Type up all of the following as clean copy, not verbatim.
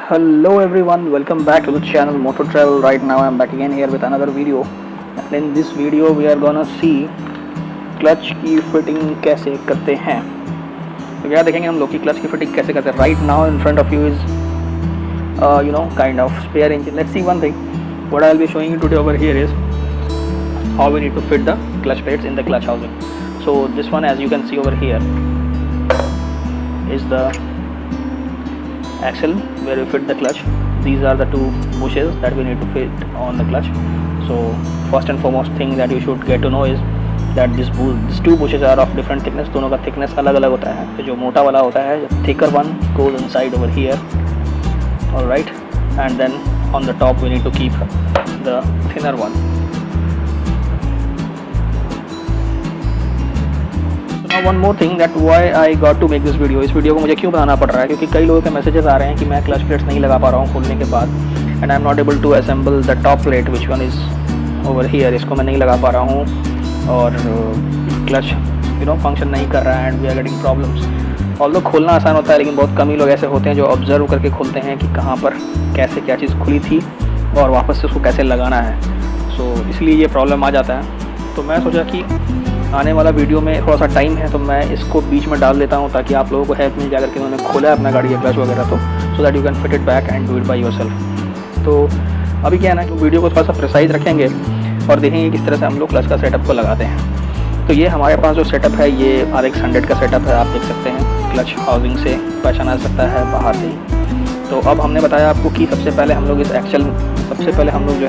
Hello everyone, welcome back to the channel Moto Travel. Right now I'm back again here with another video, and in this video we are gonna see clutch की fitting कैसे करते हैं। तो क्या देखेंगे हम लोग कि क्लच की फिटिंग कैसे करते हैं। Right now in front of you is kind of spare engine. Let's see one thing. What I'll be showing you today over here is how we need to fit the clutch plates in the clutch housing. So this one, as you can see over here, is the axle where we fit the clutch. These are the two bushes that we need to fit on the clutch. So first and foremost thing that you should get to know is that these two bushes are of different thickness. दोनों का thickness अलग अलग होता है। तो जो मोटा वाला होता है, thicker one goes inside over here, all right, and then on the top we need to keep the thinner one. Now one more thing, that why I got to make this video. इस video को मुझे क्यों बनाना पड़ रहा है, क्योंकि कई लोगों के मैसेजेस आ रहे हैं कि मैं क्लच प्लेट्स नहीं लगा पा रहा हूँ खोलने के बाद, and I am not able to assemble the top plate which one is over here. इसको मैं नहीं लगा पा रहा हूँ और क्लच फंक्शन नहीं कर रहा है and we are getting problems. Although खोलना आसान होता है, लेकिन बहुत कम ही लोग ऐसे होते हैं जो ऑब्जर्व करके खोलते हैं कि कहाँ पर कैसे क्या चीज़ खुली थी और वापस से उसको कैसे लगाना है। सो इसलिए ये प्रॉब्लम आ जाता है। तो मैं सोचा कि आने वाला वीडियो में थोड़ा सा टाइम है तो मैं इसको बीच में डाल देता हूँ ताकि आप लोगों को हेल्प मिल जाए। अगर कि उन्होंने खोला है अपना गाड़ी या क्लच वगैरह तो so that you can fit it back and do it by yourself. तो अभी क्या है ना कि वीडियो को थोड़ा सा प्रिसाइज रखेंगे और देखेंगे किस तरह से हम लोग क्लच का सेटअप को लगाते हैं। तो ये हमारे पास जो सेटअप है ये RX 100 का सेटअप है। आप देख सकते हैं क्लच हाउसिंग से पहचाना सकता है बाहर से ही। तो अब हमने बताया आपको कि सबसे पहले हम लोग जो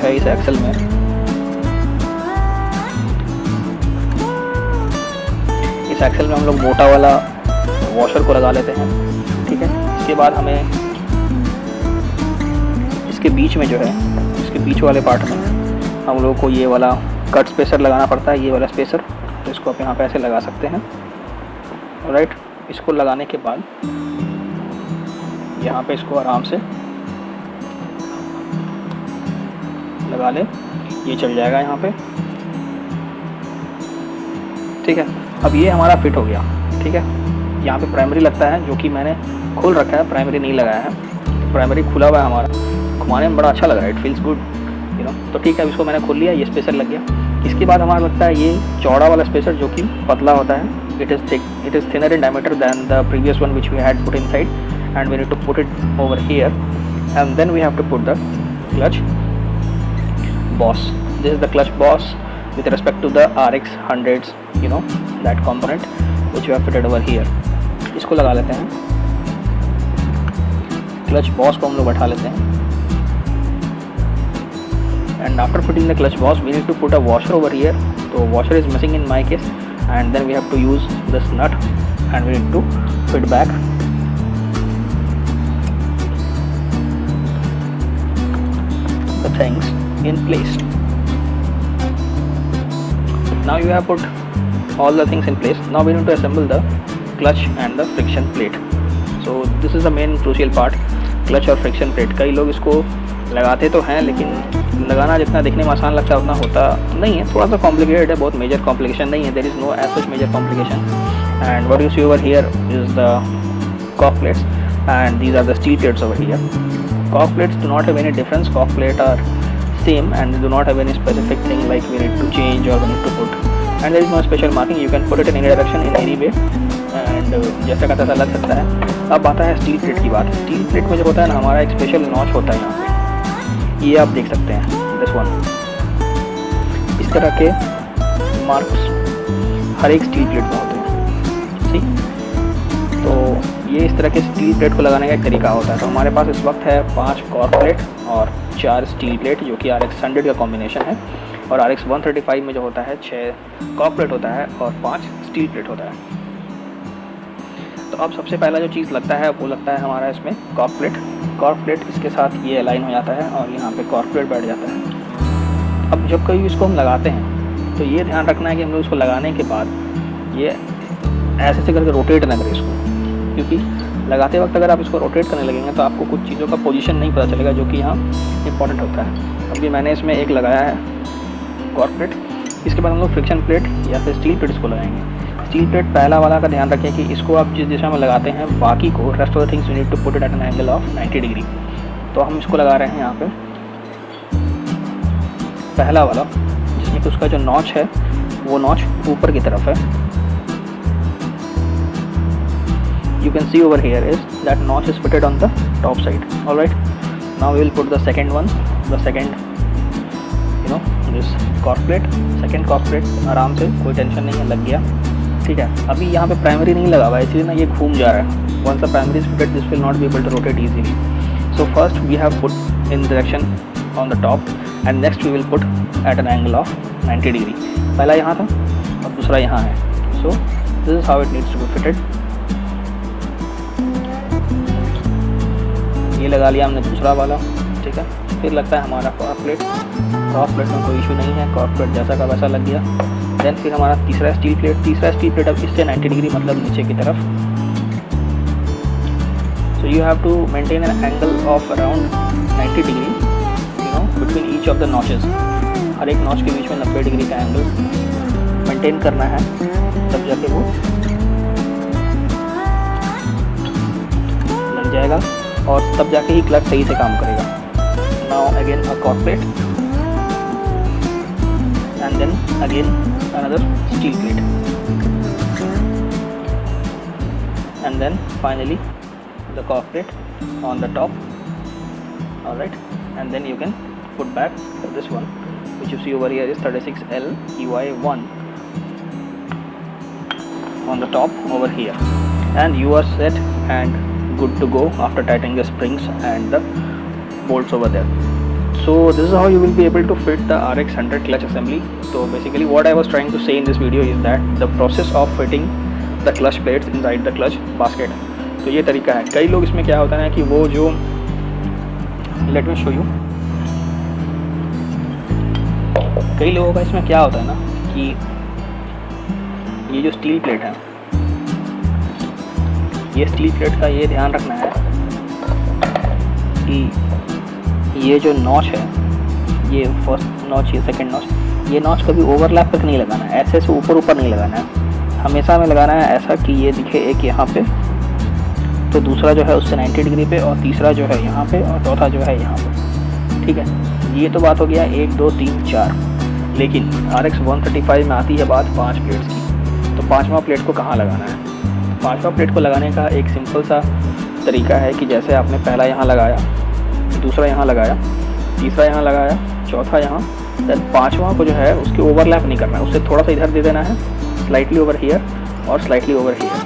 है इस एक्सल में हम लोग मोटा वाला वॉशर को लगा लेते हैं, ठीक है। इसके बाद हमें इसके बीच में इसके बीच वाले पार्ट में हम लोग को ये वाला कट स्पेसर लगाना पड़ता है, ये वाला स्पेसर। तो इसको आप यहाँ पे ऐसे लगा सकते हैं, राइट। इसको लगाने के बाद यहाँ पे इसको आराम से लगा ले, ये चल जाएगा यहाँ पे, ठीक है। अब ये हमारा फिट हो गया, ठीक है। यहाँ पे प्राइमरी लगता है जो कि मैंने खोल रखा है, प्राइमरी नहीं लगाया है। तो प्राइमरी खुला हुआ है हमारा, घुमाने में बड़ा अच्छा लग रहा है, इट फील्स गुड तो ठीक है। इसको मैंने खोल लिया, ये स्पेसर लग गया। इसके बाद हमारा लगता है ये चौड़ा वाला स्पेसर जो कि पतला होता है। It is thinner in diameter than the previous one which we had put inside and we need to put it over here and then we have to put the clutch boss. This is the clutch boss with respect to the RX 100s, that component which we have fitted over here. इसको लगा लेते हैं, clutch boss को हम लोग बैठा लेते हैं and after putting the clutch boss we need to put a washer over here. So washer is missing in my case and then we have to use this nut and we need to fit back the things in place. Now you have put all the things in place. Now we need to assemble the clutch and the friction plate. So this is the main crucial part, clutch और friction plate. कई लोग इसको लगाते तो हैं लेकिन लगाना जितना देखने में आसान लगता है उतना होता नहीं है, थोड़ा सा कॉम्प्लिकेटेड है, बहुत मेजर कॉम्प्लिकेशन नहीं है। There is no edge such major complication and what you see over here is the cock plates and these are the steel plates over here. Cock plates do not have any difference, cock plate are same and they do not have any specific thing like we need to change or we need to put, and there is no special marking. You can put it in any direction in any way and जैसा का तैसा लग सकता है। अब आता है steel plate की बात। स्टील प्लेट में जो होता है ना, हमारा एक स्पेशल नॉच होता है यहाँ पे, ये आप देख सकते हैं, दिस वन। इस तरह के मार्क्स हर एक स्टील प्लेट में होते हैं, ठीक। तो ये इस तरह के स्टील प्लेट को लगाने का एक तरीका होता है। तो हमारे पास इस वक्त है 5 कॉर्क प्लेट और 4 स्टील प्लेट जो कि RX 100 का कॉम्बिनेशन है, और RX 135 में जो होता है 6 कॉर्क प्लेट होता है और 5 स्टील प्लेट होता है। तो अब सबसे पहला जो चीज़ लगता है वो लगता है हमारा इसमें कॉर्क प्लेट। कॉर्क प्लेट इसके साथ ये अलाइन हो जाता है और यहाँ पे कॉर्क प्लेट बैठ जाता है। अब जब कभी इसको हम लगाते हैं तो ये ध्यान रखना है कि हम लोग इसको लगाने के बाद ये ऐसे करके रोटेट ना करें इसको, क्योंकि लगाते वक्त अगर आप इसको रोटेट करने लगेंगे तो आपको कुछ चीज़ों का पोजीशन नहीं पता चलेगा जो कि यहाँ इंपॉर्टेंट होता है। अभी मैंने इसमें एक लगाया है कॉर्क प्लेट, इसके बाद हम लोग फ्रिक्शन प्लेट या फिर स्टील प्लेट इसको लगाएंगे। स्टील प्लेट पहला वाला का ध्यान रखें कि इसको आप जिस दिशा में लगाते हैं बाकी को rest of the things you need to put it at an angle of 90 degree. तो हम इसको लगा रहे हैं यहाँ पे पहला वाला, जिसमें कि उसका जो नॉच है वो नॉच ऊपर की तरफ है. You can see over here is that notch is fitted on the top side. All right. Now we will put the second one, the second, this cork plate. Second cork plate आराम से, कोई tension नहीं है, लग गया. ठीक है. अभी यहाँ पे प्राइमरी नहीं लगा हुआ है, इसलिए ना ये घूम जा रहा है. Once the primary is fitted, this will not be able to rotate easily. So first we have put in direction on the top, and next we will put at an angle of 90 degree. पहला यहाँ था और दूसरा यहाँ है. So this is how it needs to be fitted. ये लगा लिया हमने दूसरा वाला. ठीक है. फिर लगता है हमारा कॉर्क प्लेट. कॉर्क प्लेट में कोई इशू नहीं है, कॉर्क प्लेट जैसा का वैसा लग गया. देन फिर हमारा तीसरा स्टील प्लेट. तीसरा स्टील प्लेट अब इससे 90 डिग्री मतलब नीचे की तरफ. So you have to maintain an angle of around 90 degree, between each of the notches. हर एक नॉच के बीच में 90 डिग्री का एंगल मेंटेन करना है, तब जाके वो लग जाएगा और तब जाके ही क्लच सही से काम करेगा. Now again a cork plate, and then again another steel plate, and then finally the cork plate on the top. All right, and then you can put back this one, which you see over here is 36L EY1 on the top over here, and you are set and good to go after tightening the springs and the bolts over there. So this is how you will be able to fit the RX 100 clutch assembly. So basically what I was trying to say in this video is that the process of fitting the clutch plates inside the clutch basket. तो ये तरीका है. कई लोग इसमें क्या होता है कि वो जो, लेट मी शो यू, कई लोगों का इसमें क्या होता है ना कि ये जो स्टील प्लेट है, ये स्टील प्लेट का ये ध्यान रखना है कि ये जो नॉच है, ये फर्स्ट नॉच, ये सेकंड नॉच, ये नॉच कभी ओवरलैप तक नहीं लगाना है. ऐसे से ऊपर ऊपर नहीं लगाना है. हमेशा हमें लगाना है ऐसा कि ये दिखे एक यहाँ पे, तो दूसरा जो है उससे 90 डिग्री पे, और तीसरा जो है यहाँ पे, और चौथा जो है यहाँ पे. ठीक है. ये तो बात हो गया 1 2 3 4. लेकिन RX 135 में आती है बात 5 प्लेट्स की. तो पाँचवा प्लेट को कहाँ लगाना है? पाँचवा प्लेट को लगाने का एक सिंपल सा तरीका है कि जैसे आपने पहला यहाँ लगाया, दूसरा यहाँ लगाया, तीसरा यहाँ लगाया, चौथा यहाँ, देन पाँचवा को जो है उसके ओवरलैप नहीं करना है, उससे थोड़ा सा इधर दे देना है, स्लाइटली ओवर हियर और slightly over here.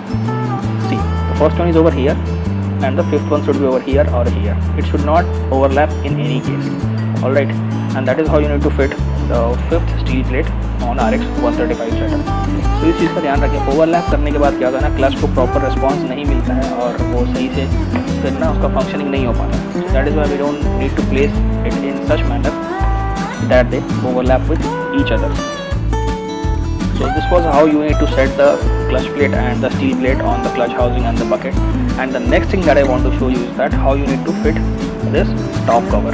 See, the first one is over here and the fifth one should be over here or here. It should not overlap in any case. Alright, and that is how you need to fit the fifth steel plate on RX 135 setup. तो इस चीज़ का ध्यान रखें. Overlap करने के बाद क्या होता है ना, क्लच को प्रॉपर रिस्पॉन्स नहीं मिलता है और वो सही से फिर ना उसका फंक्शनिंग नहीं हो पाता. So that is why we don't need to place it in such manner that they overlap with each other. So this was how you need to set the clutch plate and the steel plate on the clutch housing and the bucket. And the next thing that I want to show you is that how you need to fit this top cover.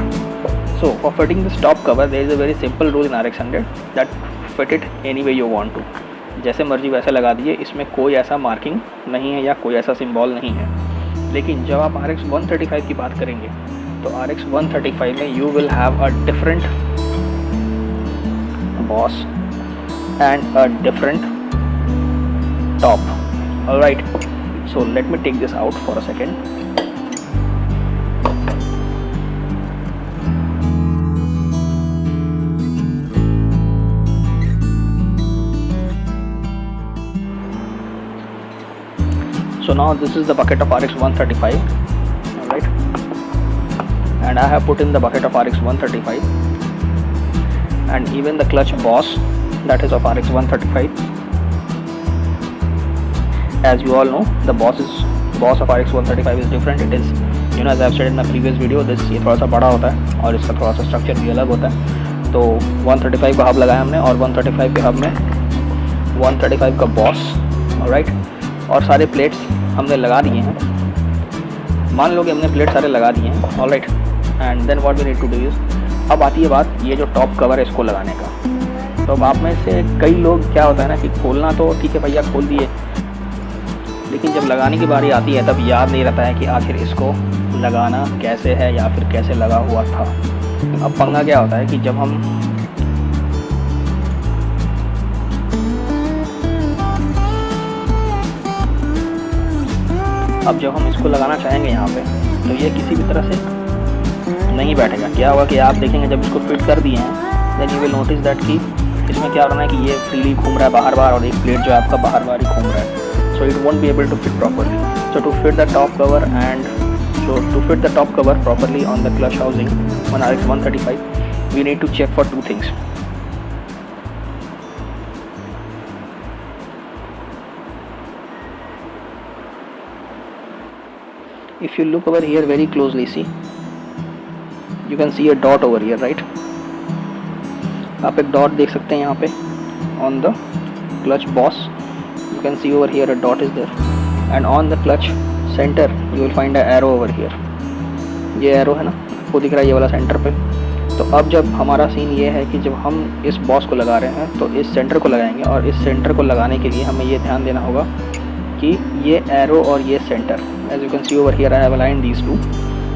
So for fitting this top cover, there is a very simple rule in RX 100 that fit it any way you want to. जैसे मर्जी वैसे लगा दिए, इसमें कोई ऐसा marking नहीं है या कोई ऐसा सिंबल नहीं है. लेकिन जब आप RX 135 की बात करेंगे तो RX 135 में you will have a different boss and a different top. Alright, so let me take this out for a second. So now this is the bucket of RX 135. Alright, and I have put in the bucket of RX 135 and even the clutch boss, that is of RX 135. As you all know, the boss of RX 135 is different. It is, as I have said in my previous video, this ये थोड़ा सा बड़ा होता है और इसका थोड़ा सा स्ट्रक्चर भी अलग होता है. तो 135 का हब लगाया हमने और 135 के हब में 135 का बॉस. ऑलराइट, और सारे प्लेट्स हमने लगा दिए हैं. मान लो कि हमने प्लेट सारे लगा दिए हैं. Alright, and then what we need to do is, अब आती है बात ये जो टॉप कवर है इसको लगाने का. तो अब आप में से कई लोग क्या होता है ना कि खोलना तो ठीक है भैया खोल दिए, लेकिन जब लगाने की बारी आती है तब याद नहीं रहता है कि आखिर इसको लगाना कैसे है या फिर कैसे लगा हुआ था। अब पंगा क्या होता है कि जब हम इसको लगाना चाहेंगे यहाँ पे, तो ये किसी भी तरह से नहीं बैठेगा। क्या होगा कि आप देखेंगे जब इसको फिट कर दिए हैं, then you will notice that कि इसमें क्या हो रहा है कि ये फ्रीली घूम रहा है बाहर बाहर, और एक प्लेट जो है आपका बाहर बाहर ही घूम रहा है। So it won't be able to fit properly. So to fit the top cover properly on the clutch housing on RX 135, we need to check for two things. If you look over here very closely, see, you can see a dot over here, right? आप एक dot देख सकते हैं यहाँ पे on the clutch boss. You can see over here a dot is there, and on the clutch center you will find a arrow over here. ये arrow है ना, वो दिख रहा है ये वाला सेंटर पे। तो अब जब हमारा सीन ये है कि जब हम इस बॉस को लगा रहे हैं तो इस सेंटर को लगाएंगे, और इस सेंटर को लगाने के लिए हमें ये ध्यान देना होगा कि ये एरो और ये centre, as you can see over here I have aligned these two,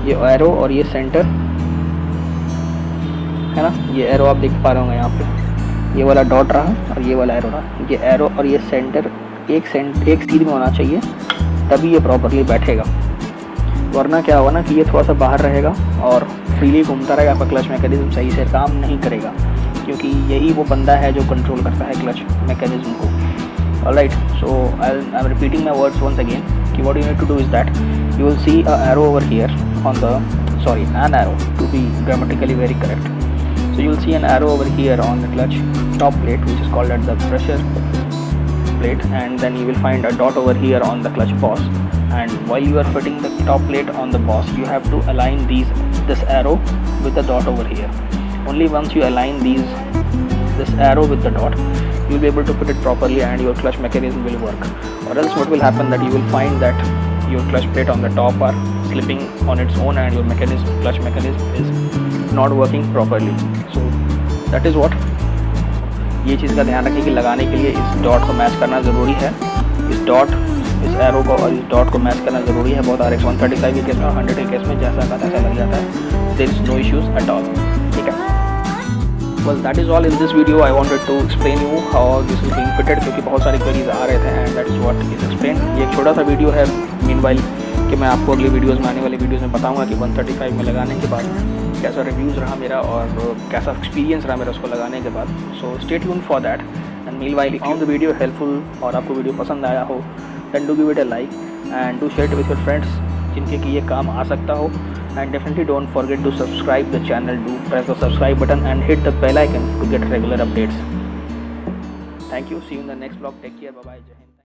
ये एरो और ये सेंटर है ना, ये एरो आप देख पा रहे होंगे यहाँ पे, ये वाला डॉट रहा और ये वाला एरो रहा। ये एरो और ये सेंटर एक सीध में होना चाहिए, तभी ये प्रॉपरली बैठेगा। वरना क्या होगा ना कि ये थोड़ा सा बाहर रहेगा और फ्रीली घूमता रहेगा, आपका क्लच मैकेनिज्म सही से काम नहीं करेगा, क्योंकि यही वो बंदा है जो कंट्रोल करता है क्लच मैकेनिज्म को। Alright, so I am repeating my words once again कि what you need to do is that you will see a arrow over here on the an arrow to be grammatically very correct. So you will see an arrow over here on the clutch top plate, which is called as the pressure plate, and then you will find a dot over here on the clutch boss. And while you are fitting the top plate on the boss, you have to align this arrow with the dot over here. Only once you align this arrow with the dot, you will be able to fit it properly and your clutch mechanism will work. Or else what will happen that you will find that your clutch plate on the top are slipping on its own and your clutch mechanism is not working properly. So that is what, ये चीज़ का ध्यान रखें कि लगाने के लिए इस dot को मैच करना ज़रूरी है, इस एरो को और इस डॉट को मैच करना ज़रूरी है। बहुत RX 135 के केस में, 100 के केस में जैसा का तैसा लग जाता है। There is no issues at all, ठीक है। Well, that is all in this video. I wanted to explain you how this is being fitted, क्योंकि बहुत सारी क्वेरीज आ रहे थे and that is what is explained. ये एक छोटा सा वीडियो है meanwhile कि मैं आपको अगली वीडियोज़ में, आने वाली वीडियोज़ में बताऊँगा कि 135 में लगाने के बाद कैसा रिव्यूज़ रहा मेरा और कैसा एक्सपीरियंस रहा मेरा उसको लगाने के बाद। So stay tuned for that, and meanwhile if you found the video helpful और आपको वीडियो पसंद आया हो, then do give it a like and do share it with your friends जिनके कि ये काम आ सकता हो, and definitely don't forget to subscribe the channel. Do press the subscribe button and hit the bell icon to get regular updates. Thank you. See you in the next vlog. Take care. Bye bye.